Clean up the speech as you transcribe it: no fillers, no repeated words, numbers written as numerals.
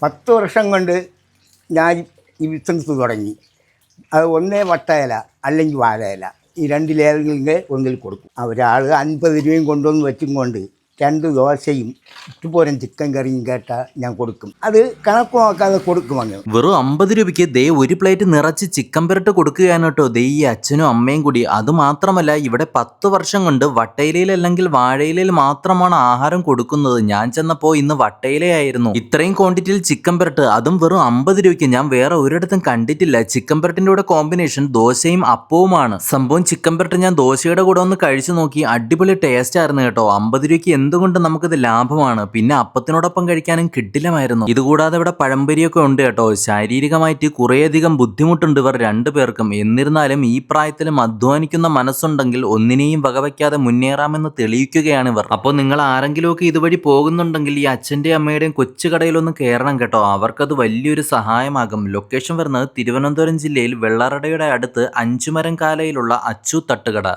10 വർഷം കൊണ്ട് ഞാൻ ഈ ബിസിനസ് തുടങ്ങി. അത് ഒന്നേ വട്ടയില അല്ലെങ്കിൽ വാഴയില, ഈ രണ്ടിലേതെങ്കിലും ഒന്നിൽ കൊടുക്കും. ഒരാൾ 50 രൂപയും കൊണ്ടുവന്ന് വെച്ചും കൊണ്ട് 2 ദോശയും ഇട്ടുപോരം ചിക്കൻ കറിയും കേട്ടാൽ ഞാൻ കൊടുക്കും. അത് കണക്ക് നോക്കാതെ കൊടുക്കും. അങ്ങ് വെറും 50 രൂപയ്ക്ക് ദേ ഒരു പ്ലേറ്റ് നിറച്ച് ചിക്കൻ പെരട്ട് കൊടുക്കുകയാണ് കേട്ടോ ദേ ഈ അച്ഛനും അമ്മയും കൂടി. അതുമാത്രമല്ല ഇവിടെ 10 വർഷം കൊണ്ട് വട്ടയിലയിൽ അല്ലെങ്കിൽ വാഴയിലയിൽ മാത്രമാണ് ആഹാരം കൊടുക്കുന്നത്. ഞാൻ ചെന്നപ്പോൾ ഇന്ന് വട്ടയിലയായിരുന്നു. ഇത്രയും ക്വാണ്ടിറ്റിയിൽ ചിക്കൻ പെരട്ട്, അതും വെറും 50 രൂപയ്ക്ക്. ഞാൻ വേറെ ഒരിടത്തും കണ്ടിട്ടില്ല. ചിക്കൻ പെരട്ടിന്റെ കൂടെ കോമ്പിനേഷൻ ദോശയും അപ്പവുമാണ്. സംഭവം ചിക്കൻ പെരട്ട് ഞാൻ ദോശയുടെ കൂടെ ഒന്ന് കഴിച്ചു നോക്കി. അടിപൊളി ടേസ്റ്റ് ആയിരുന്നു കേട്ടോ. 50 രൂപയ്ക്ക് എന്തുകൊണ്ട് നമുക്കിത് ലാഭമാണ്. പിന്നെ അപ്പത്തിനോടൊപ്പം കഴിക്കാനും കിടിലമായിരുന്നു. ഇതുകൂടാതെ ഇവിടെ പഴംപൊരിയൊക്കെ ഉണ്ട് കേട്ടോ. ശാരീരികമായിട്ട് കുറേയധികം ബുദ്ധിമുട്ടുണ്ട് ഇവർ രണ്ടുപേർക്കും. എന്നിരുന്നാലും ഈ പ്രായത്തിലും അധ്വാനിക്കുന്ന മനസ്സുണ്ടെങ്കിൽ ഒന്നിനെയും വകവയ്ക്കാതെ മുന്നേറാമെന്ന് തെളിയിക്കുകയാണ് ഇവർ. അപ്പോൾ നിങ്ങൾ ആരെങ്കിലുമൊക്കെ ഇതുവഴി പോകുന്നുണ്ടെങ്കിൽ ഈ അച്ഛൻ്റെയും അമ്മയുടെയും കൊച്ചുകടയിലൊന്ന് കയറണം കേട്ടോ. അവർക്കത് വലിയൊരു സഹായമാകും. ലൊക്കേഷൻ വരുന്നത് തിരുവനന്തപുരം ജില്ലയിൽ വെള്ളറടയുടെ അടുത്ത് അഞ്ചുമരം കാലയിലുള്ള അച്ചു തട്ടുകട.